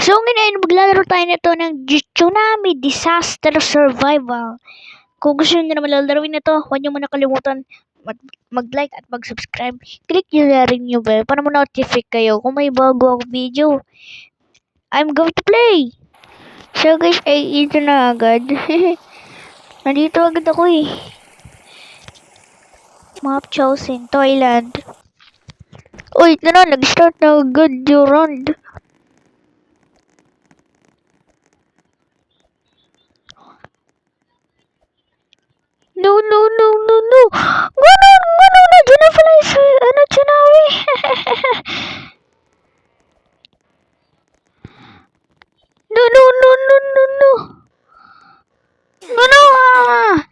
So ngayon maglalaro tayo nito ng Tsunami Disaster Survival. Kung gusto nyo naman lalaroin ito, huwag nyo muna kalimutan mag-like at mag-subscribe. Click nyo na rin yung bell para ma-notify kayo kung may bago akong video. I'm going to play! So guys, ay ito na agad. Nandito agad ako eh. Map chosen, Thailand. Uy, ito na, nag-start na agad yung round. No. Ganun, nandiyan na pala yung tsunami. No. Ano?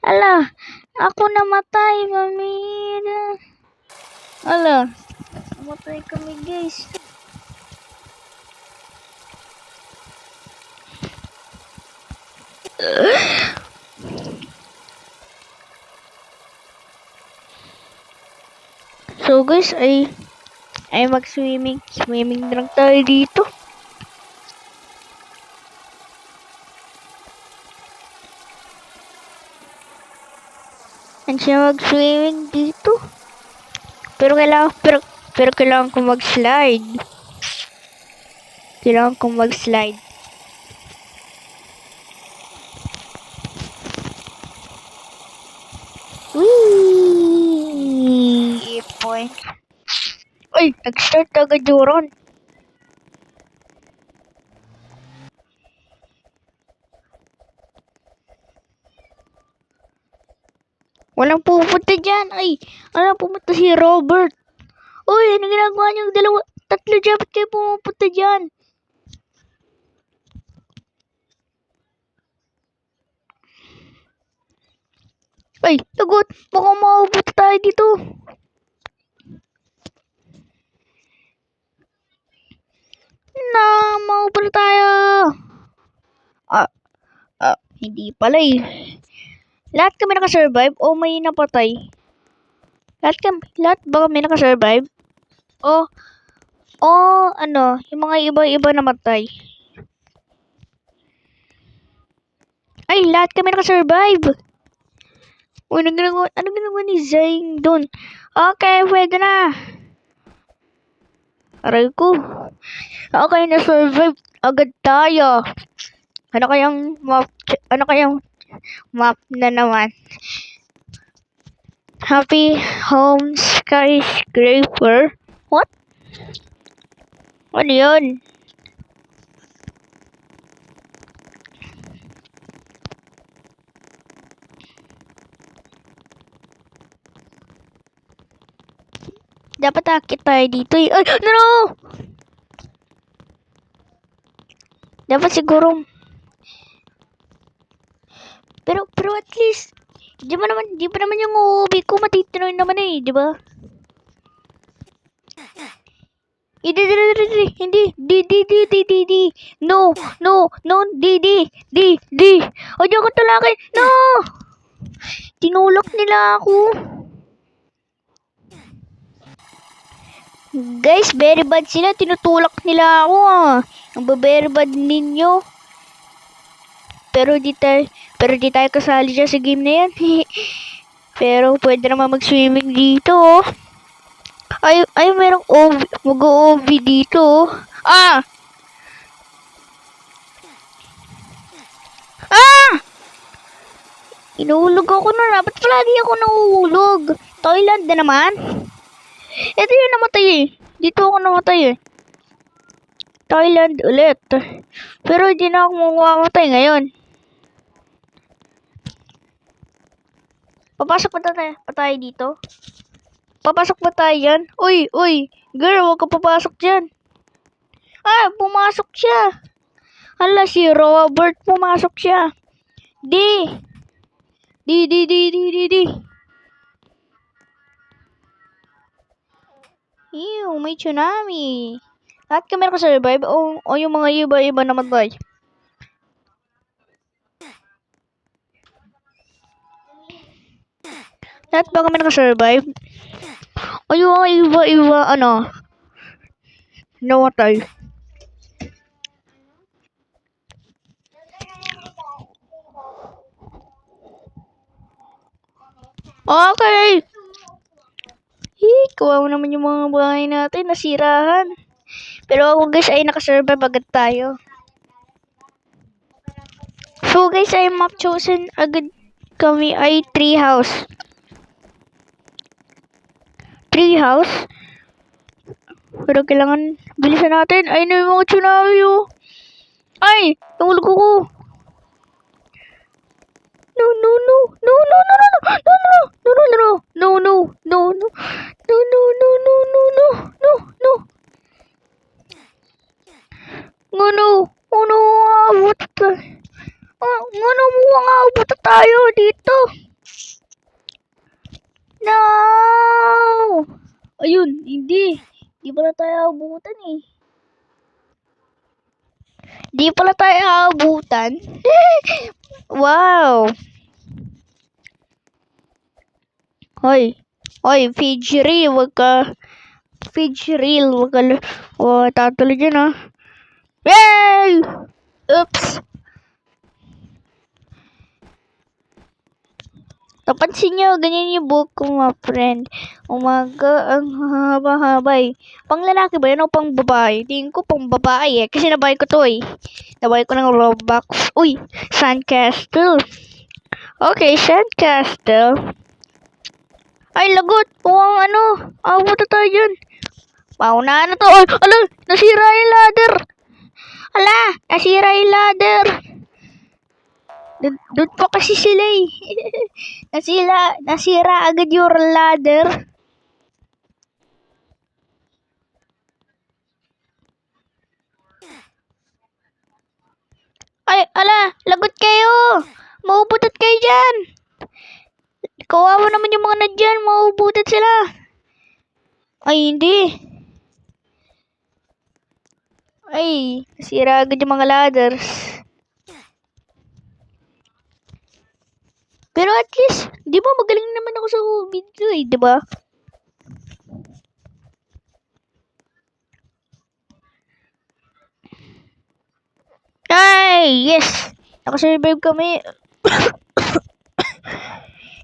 Ala, ako namatay, mamira. Ala, namatay kami guys. So guys, ay mag-swimming na lang tayo dito. And siya mag-swimming dito. Pero kailangan ko mag-slide. Whee! Point. Ay, nag-start agad yung run. Walang pupunta dyan. Ay, walang pupunta si Robert. Uy, ano ginagawa niyong tatlo dyan? Ba't kayo pupunta dyan? Ay, lagot. Baka maubot tayo dito. Maubot tayo. Hindi pala eh. Lahat kami nakasurvive o may napatay? Lahat ba kami nakasurvive? O ano, yung mga iba namatay? Ay, lahat kami nakasurvive. Uy, ano ginagawa ni Zane doon? Okay, pwede na. Aray ko. Okay, na-survive agad tayo. Ano kayang map na naman? Happy Home Skyscraper? What? Ano yun? Dapat akit tayo dito eh. Ay, no! Dapat siguro. Pero at least, di pa naman yung uuwi ko matitinoy naman eh, di ba? Hindi. No. O, di ako talakin. No! Tinulak nila ako. Guys, very bad sila. Tinutulak nila ako ah. Ang very bad ninyo. Pero di tayo kasali dyan sa game na yan. Pero pwede naman mag-swimming dito oh. Ay merong mag-OV dito. Inuulog ako na. Ba't palagi ako nauulog? Thailand na naman. Ito yung namatay eh. Dito ako namatay eh. Thailand ulit. Pero hindi na ako mamamatay ngayon. Papasok pa tayo dito? Papasok pa tayo yan? Uy, girl, huwag ka papasok dyan. Pumasok siya. Hala, si Robert, pumasok siya. Di. Ew, may tsunami. Lahat kami nakasurvive o yung mga iba namatay. Lahat ba kami nakasurvive? O yung mga iba, namatay. Okay. Kawawa naman yung mga bahay natin, nasirahan. Pero ako guys ay nakasurvive agad tayo. So guys ay map chosen agad kami ay tree house. Tree house. Pero kailangan bilisan natin. Ay na yung mga tsunami oh. Ay! Nahulog ako. No, no, no. No, no, no, no, no. No, no, no, no. No, no, no, no. No, no, no, no, no, no. No, no. Ngano? Ano aabot tayo? Ngano mo ang aabot tayo dito? No! Ayun, hindi. Di pala tayo abutan eh. Di pala tayo abutan. Wow! Hoy! Hoy, Fidgery, wag ka... Fidgery, wag ka... tatalo dyan ah. Yay! Oops! Napansin nyo, ganyan yung buhok ko mga friend. Umaga, ang haba-haba eh. Pang lalaki ba yan o pang babae? Tingin ko pang babae eh. Kasi nabay ko to eh. Nabay ko ng Roblox. Uy! Sandcastle. Okay, Sandcastle. Ay, lagot! Mukhang ano. Abot na tayo dyan. Paunahan na to. Ay, ala! Nasira yung ladder. Ala! Nasira yung ladder. Doon pa kasi sila eh. Nasira agad yung ladder. Ay, ala, lagot kayo. Maubutot kayo dyan. Kawawa naman yung mga nadyan. Maubutot sila. Ay, hindi. Ay, nasira agad yung mga ladders. Pero at least, di ba magaling naman ako sa video eh, di ba? Ay, yes! Nakasurvive kami.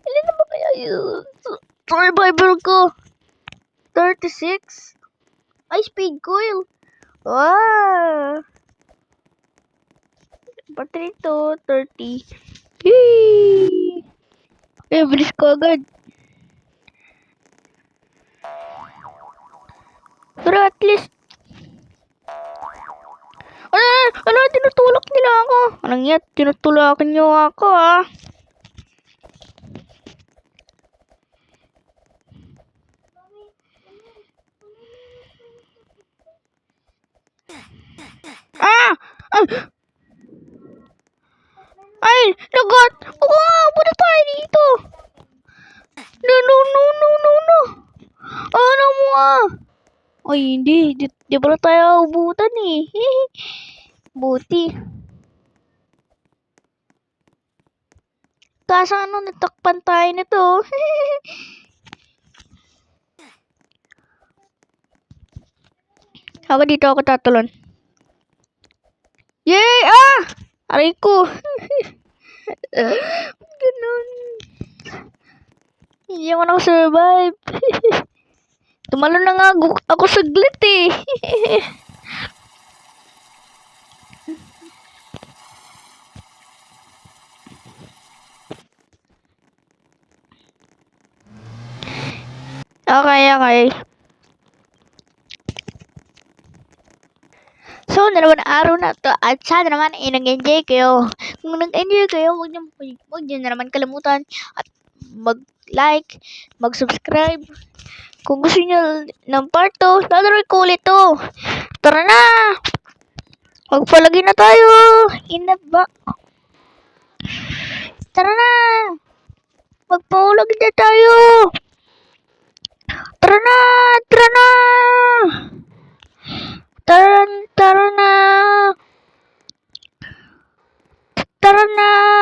Ilan na ba kaya yung survivor ko? 36? Ay, speed coil. Wow! Battery to 30. Yay! Eh, bilis ko agad. Pero at least, ano, tinutulak nila ako. Anong yan? Tinutulakan niyo ako, ah. Ah! Ay! Lagot! Wow! Punta tayo dito! No, no, no, no, no, no! Ano mo ah? Ay, hindi. Di pala tayo ubutan eh. Buti. Kaso ano, natakpan tayo nito. Ako dito ako tatalon. Yay! Ah! Aray ko. Ganun. Hindi ako nakasurvive. Tumalon na nga ako saglit eh. Okay. So, dalawang araw na to at sana naman ay nag-enjoy kayo. Kung nag-enjoy kayo, huwag niyo na naman kalimutan at mag-like, mag-subscribe. Kung gusto niyo ng part 2, lalaroin ko ulit to. Tara na! Magpalagay na tayo! Inaba. Tara na! Magpalagay na tayo! Tara na! Tara na! Tara